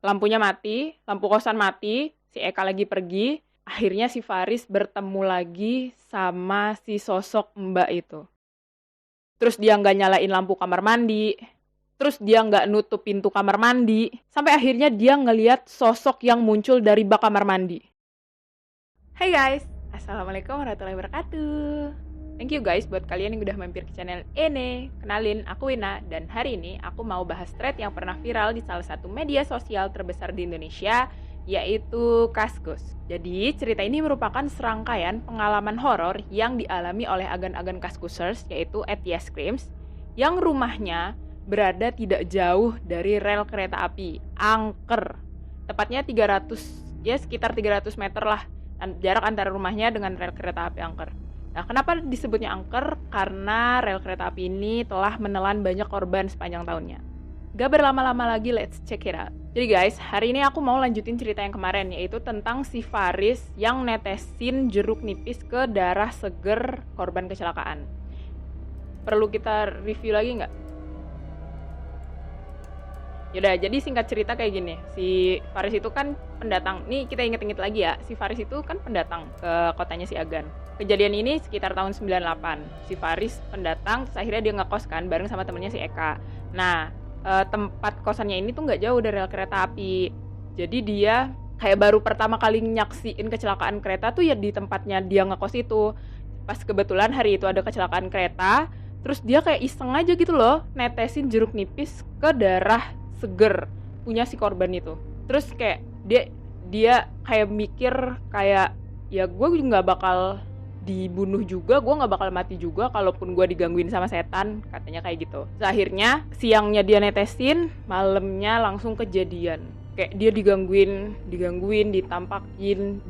Lampunya mati, lampu kosan mati, si Eka lagi pergi, akhirnya si Faris bertemu lagi sama si sosok Mbak itu. Terus dia nggak nyalain lampu kamar mandi, terus dia nggak nutup pintu kamar mandi, sampai akhirnya dia ngeliat sosok yang muncul dari bak kamar mandi. Hai guys, Assalamualaikum warahmatullahi wabarakatuh. Thank you guys buat kalian yang udah mampir ke channel ini. Kenalin, aku Wina, dan hari ini aku mau bahas thread yang pernah viral di salah satu media sosial terbesar di Indonesia, yaitu Kaskus. Jadi, cerita ini merupakan serangkaian pengalaman horor yang dialami oleh agan-agan Kaskusers, yaitu Etias Screams, yang rumahnya berada tidak jauh dari rel kereta api, angker. Tepatnya sekitar 300 meter lah, jarak antara rumahnya dengan rel kereta api angker. Nah, kenapa disebutnya angker? Karena rel kereta api ini telah menelan banyak korban sepanjang tahunnya. Gak berlama-lama lagi, let's check it out. Jadi guys, hari ini aku mau lanjutin cerita yang kemarin, yaitu tentang si Faris yang netesin jeruk nipis ke darah seger korban kecelakaan. Perlu kita review lagi nggak? Yaudah, jadi singkat cerita kayak gini. Si Faris itu kan pendatang. Nih kita inget-inget lagi ya. Si Faris itu kan pendatang ke kotanya si Agan. Kejadian ini sekitar tahun 98. Si Faris pendatang, terus akhirnya dia ngekos kan bareng sama temennya si Eka. Nah, tempat kosannya ini tuh nggak jauh dari rel kereta api. Jadi dia kayak baru pertama kali nyaksiin kecelakaan kereta tuh ya di tempatnya dia ngekos itu. Pas kebetulan hari itu ada kecelakaan kereta, terus dia kayak iseng aja gitu loh, netesin jeruk nipis ke darah seger punya si korban itu. Terus kayak dia kayak mikir kayak, ya gue nggak bakal dibunuh juga, gue nggak bakal mati juga kalaupun gue digangguin sama setan, katanya kayak gitu. Terus akhirnya siangnya dia netesin, malamnya langsung kejadian. Kayak dia digangguin, ditampakin,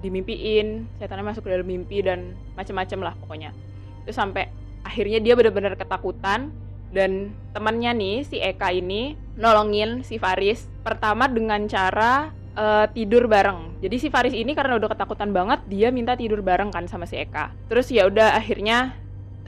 dimimpiin, setannya masuk ke dalam mimpi dan macem-macem lah pokoknya. Terus sampai akhirnya dia benar-benar ketakutan. Dan temannya nih, si Eka ini nolongin si Faris pertama dengan cara tidur bareng. Jadi si Faris ini karena udah ketakutan banget, dia minta tidur bareng kan sama si Eka. Terus ya udah akhirnya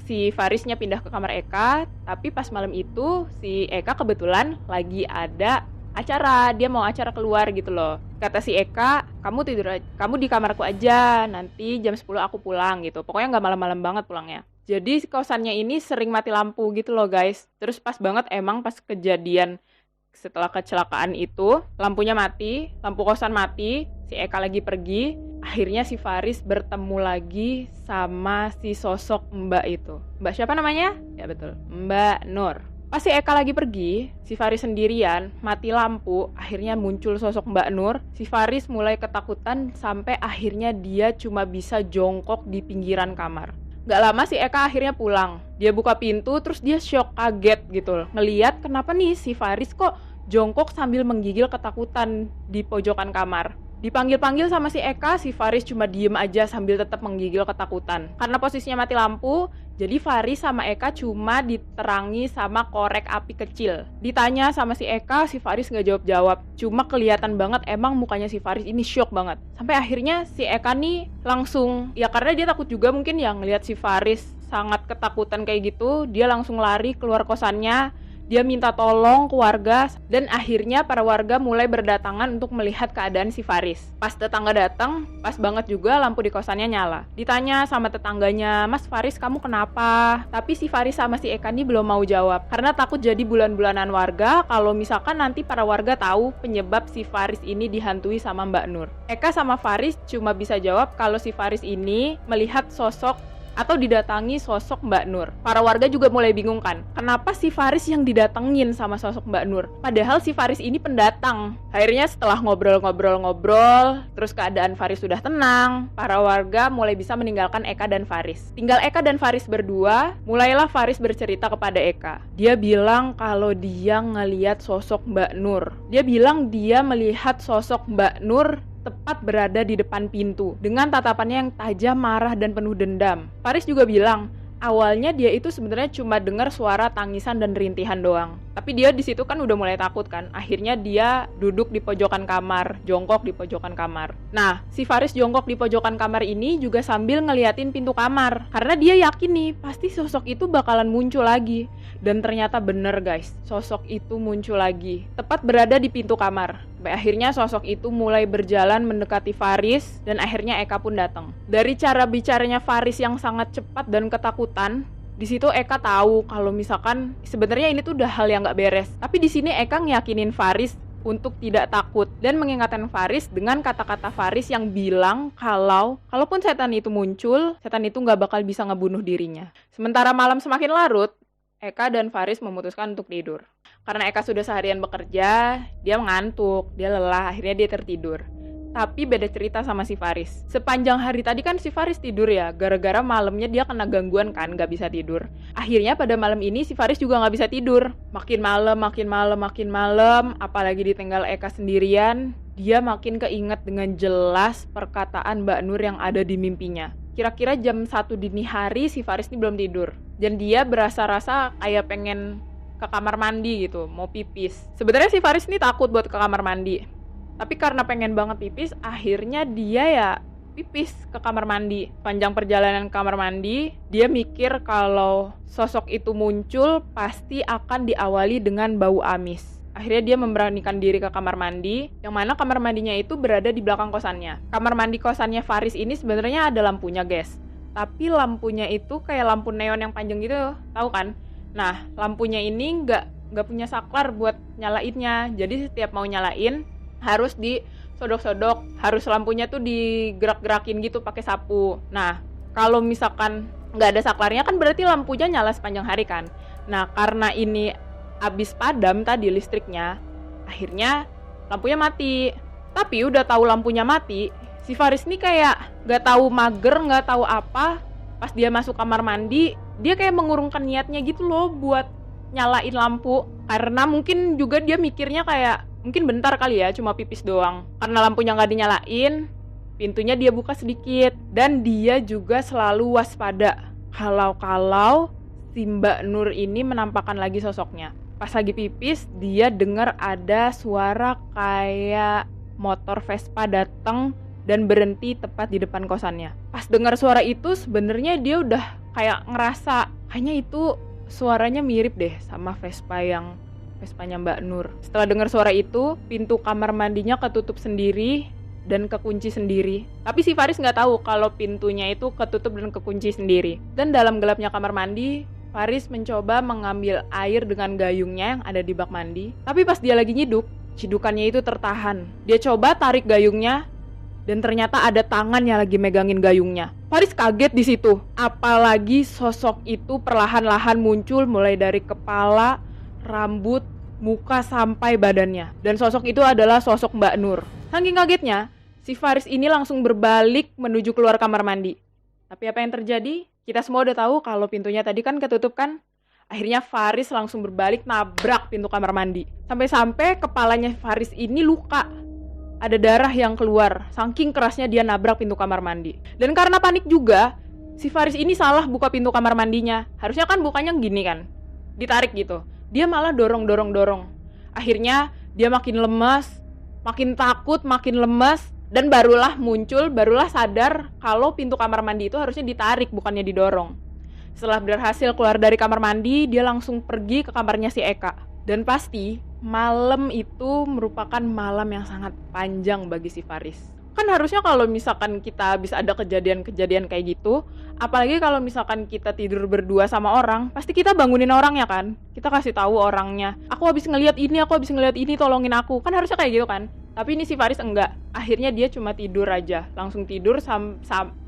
si Farisnya pindah ke kamar Eka, tapi pas malam itu si Eka kebetulan lagi ada acara, dia mau acara keluar gitu loh. Kata si Eka, kamu di kamarku aja, nanti jam 10 aku pulang gitu. Pokoknya nggak malam-malam banget pulangnya. Jadi kosannya ini sering mati lampu gitu loh guys. Terus pas banget emang pas kejadian setelah kecelakaan itu, lampunya mati, lampu kosan mati, si Eka lagi pergi, akhirnya si Faris bertemu lagi sama si sosok Mbak itu. Mbak siapa namanya? Ya betul, Mbak Nur. Pas si Eka lagi pergi, si Faris sendirian, mati lampu, akhirnya muncul sosok Mbak Nur. Si Faris mulai ketakutan sampai akhirnya dia cuma bisa jongkok di pinggiran kamar. Gak lama si Eka akhirnya pulang. Dia buka pintu terus dia shock, kaget gitu loh. Ngeliat kenapa nih si Faris kok jongkok sambil menggigil ketakutan di pojokan kamar. Dipanggil-panggil sama si Eka, si Faris cuma diem aja sambil tetap menggigil ketakutan. Karena posisinya mati lampu, jadi Faris sama Eka cuma diterangi sama korek api kecil. Ditanya sama si Eka, si Faris gak jawab-jawab. Cuma kelihatan banget emang mukanya si Faris ini shock banget. Sampai akhirnya si Eka nih langsung, ya karena dia takut juga mungkin ya ngelihat si Faris sangat ketakutan kayak gitu, dia langsung lari keluar kosannya. Dia minta tolong ke warga dan akhirnya para warga mulai berdatangan untuk melihat keadaan si Faris. Pas tetangga datang, pas banget juga lampu di kosannya nyala. Ditanya sama tetangganya, "Mas Faris, kamu kenapa?" Tapi si Faris sama si Eka ini belum mau jawab karena takut jadi bulan-bulanan warga kalau misalkan nanti para warga tahu penyebab si Faris ini dihantui sama Mbak Nur. Eka sama Faris cuma bisa jawab kalau si Faris ini melihat sosok atau didatangi sosok Mbak Nur. Para warga juga mulai bingung kan, kenapa si Faris yang didatengin sama sosok Mbak Nur? Padahal si Faris ini pendatang. Akhirnya setelah ngobrol-ngobrol, terus keadaan Faris sudah tenang, para warga mulai bisa meninggalkan Eka dan Faris. Tinggal Eka dan Faris berdua, mulailah Faris bercerita kepada Eka. Dia bilang kalau dia ngelihat sosok Mbak Nur. Dia bilang dia melihat sosok Mbak Nur tepat berada di depan pintu dengan tatapannya yang tajam, marah, dan penuh dendam. Faris juga bilang awalnya dia itu sebenarnya cuma dengar suara tangisan dan rintihan doang. Tapi dia di situ kan udah mulai takut kan. Akhirnya dia duduk di pojokan kamar, jongkok di pojokan kamar. Nah, si Faris jongkok di pojokan kamar ini juga sambil ngeliatin pintu kamar. Karena dia yakin nih, pasti sosok itu bakalan muncul lagi. Dan ternyata bener guys, sosok itu muncul lagi. Tepat berada di pintu kamar. Sampai akhirnya sosok itu mulai berjalan mendekati Faris, dan akhirnya Eka pun datang. Dari cara bicaranya Faris yang sangat cepat dan ketakutan, di situ Eka tahu kalau misalkan sebenarnya ini tuh udah hal yang nggak beres. Tapi di sini Eka ngeyakinin Faris untuk tidak takut dan mengingatkan Faris dengan kata-kata Faris yang bilang kalaupun setan itu muncul, setan itu nggak bakal bisa ngebunuh dirinya. Sementara malam semakin larut, Eka dan Faris memutuskan untuk tidur. Karena Eka sudah seharian bekerja, dia mengantuk, dia lelah, akhirnya dia tertidur. Tapi beda cerita sama si Faris. Sepanjang hari tadi kan si Faris tidur ya, gara-gara malamnya dia kena gangguan kan, gak bisa tidur. Akhirnya pada malam ini si Faris juga gak bisa tidur. Makin malam, apalagi ditinggal Eka sendirian, dia makin keinget dengan jelas perkataan Mbak Nur yang ada di mimpinya. Kira-kira jam 1 dini hari si Faris ini belum tidur. Dan dia berasa-rasa kayak pengen ke kamar mandi gitu, mau pipis. Sebenarnya si Faris ini takut buat ke kamar mandi. Tapi karena pengen banget pipis, akhirnya dia ya pipis ke kamar mandi. Panjang perjalanan ke kamar mandi, dia mikir kalau sosok itu muncul pasti akan diawali dengan bau amis. Akhirnya dia memberanikan diri ke kamar mandi, yang mana kamar mandinya itu berada di belakang kosannya. Kamar mandi kosannya Faris ini sebenarnya ada lampunya guys. Tapi lampunya itu kayak lampu neon yang panjang gitu, tahu kan? Nah, lampunya ini nggak punya saklar buat nyalainnya. Jadi setiap mau nyalain, harus disodok-sodok, harus lampunya tuh digerak-gerakin gitu pakai sapu. Nah, kalau misalkan nggak ada saklarnya kan berarti lampunya nyala sepanjang hari kan. Nah, karena ini habis padam tadi listriknya, akhirnya lampunya mati. Tapi udah tahu lampunya mati, si Faris nih kayak nggak tahu mager, nggak tahu apa. Pas dia masuk kamar mandi, dia kayak mengurungkan niatnya gitu loh buat nyalain lampu. Karena mungkin juga dia mikirnya kayak mungkin bentar kali ya, cuma pipis doang. Karena lampunya nggak dinyalain, pintunya dia buka sedikit. Dan dia juga selalu waspada kalau si Mbak Nur ini menampakkan lagi sosoknya. Pas lagi pipis, dia dengar ada suara kayak motor Vespa datang dan berhenti tepat di depan kosannya. Pas dengar suara itu, sebenarnya dia udah kayak ngerasa kayaknya itu suaranya mirip deh sama Vespanya Mbak Nur. Setelah dengar suara itu, pintu kamar mandinya ketutup sendiri dan kekunci sendiri. Tapi si Faris nggak tahu kalau pintunya itu ketutup dan kekunci sendiri. Dan dalam gelapnya kamar mandi, Faris mencoba mengambil air dengan gayungnya yang ada di bak mandi. Tapi pas dia lagi nyiduk, cidukannya itu tertahan. Dia coba tarik gayungnya, dan ternyata ada tangan yang lagi megangin gayungnya. Faris kaget di situ. Apalagi sosok itu perlahan-lahan muncul mulai dari kepala, rambut, muka sampai badannya. Dan sosok itu adalah sosok Mbak Nur. Saking kagetnya, si Faris ini langsung berbalik menuju keluar kamar mandi. Tapi apa yang terjadi? Kita semua udah tahu kalau pintunya tadi kan ketutup kan? Akhirnya Faris langsung berbalik nabrak pintu kamar mandi. Sampai-sampai kepalanya Faris ini luka. Ada darah yang keluar, saking kerasnya dia nabrak pintu kamar mandi. Dan karena panik juga, si Faris ini salah buka pintu kamar mandinya. Harusnya kan bukanya gini kan, ditarik gitu. Dia malah dorong. Akhirnya dia makin lemas, makin takut, makin lemas. Dan barulah sadar kalau pintu kamar mandi itu harusnya ditarik, bukannya didorong. Setelah berhasil keluar dari kamar mandi, dia langsung pergi ke kamarnya si Eka. Dan pasti malam itu merupakan malam yang sangat panjang bagi si Faris. Kan harusnya kalau misalkan kita bisa ada kejadian-kejadian kayak gitu, apalagi kalau misalkan kita tidur berdua sama orang, pasti kita bangunin orangnya kan. Kita kasih tahu orangnya, aku habis ngelihat ini, tolongin aku. Kan harusnya kayak gitu kan. Tapi ini si Faris enggak. Akhirnya dia cuma tidur aja, langsung tidur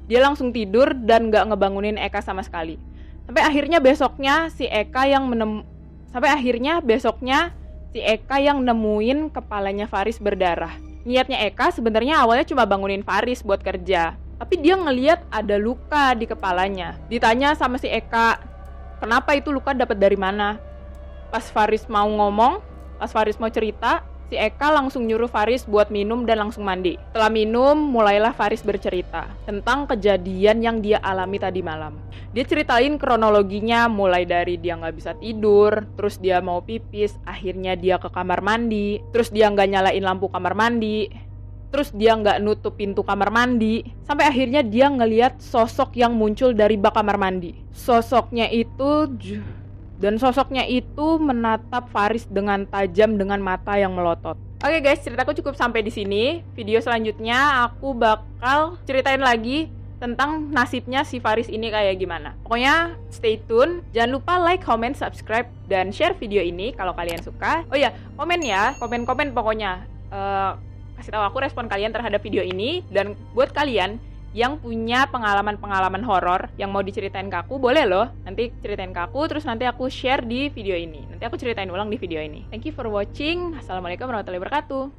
dia langsung tidur dan enggak ngebangunin Eka sama sekali. Sampai akhirnya besoknya si Eka yang nemuin kepalanya Faris berdarah. Niatnya Eka sebenarnya awalnya cuma bangunin Faris buat kerja. Tapi dia ngeliat ada luka di kepalanya. Ditanya sama si Eka, kenapa itu luka dapat dari mana? Pas Faris mau cerita, Si Eka langsung nyuruh Faris buat minum dan langsung mandi. Setelah minum, mulailah Faris bercerita tentang kejadian yang dia alami tadi malam. Dia ceritain kronologinya mulai dari dia nggak bisa tidur, terus dia mau pipis, akhirnya dia ke kamar mandi, terus dia nggak nyalain lampu kamar mandi, terus dia nggak nutup pintu kamar mandi, sampai akhirnya dia ngeliat sosok yang muncul dari bak kamar mandi. Sosoknya itu menatap Faris dengan tajam dengan mata yang melotot. Oke guys, ceritaku cukup sampai di sini. Video selanjutnya aku bakal ceritain lagi tentang nasibnya si Faris ini kayak gimana. Pokoknya stay tune. Jangan lupa like, comment, subscribe, dan share video ini kalau kalian suka. Oh iya, komen ya, komen pokoknya. Kasih tahu aku respon kalian terhadap video ini. Dan buat kalian yang punya pengalaman-pengalaman horor yang mau diceritain ke aku, boleh loh. Nanti ceritain ke aku, terus nanti aku share di video ini. Nanti aku ceritain ulang di video ini. Thank you for watching. Assalamualaikum warahmatullahi wabarakatuh.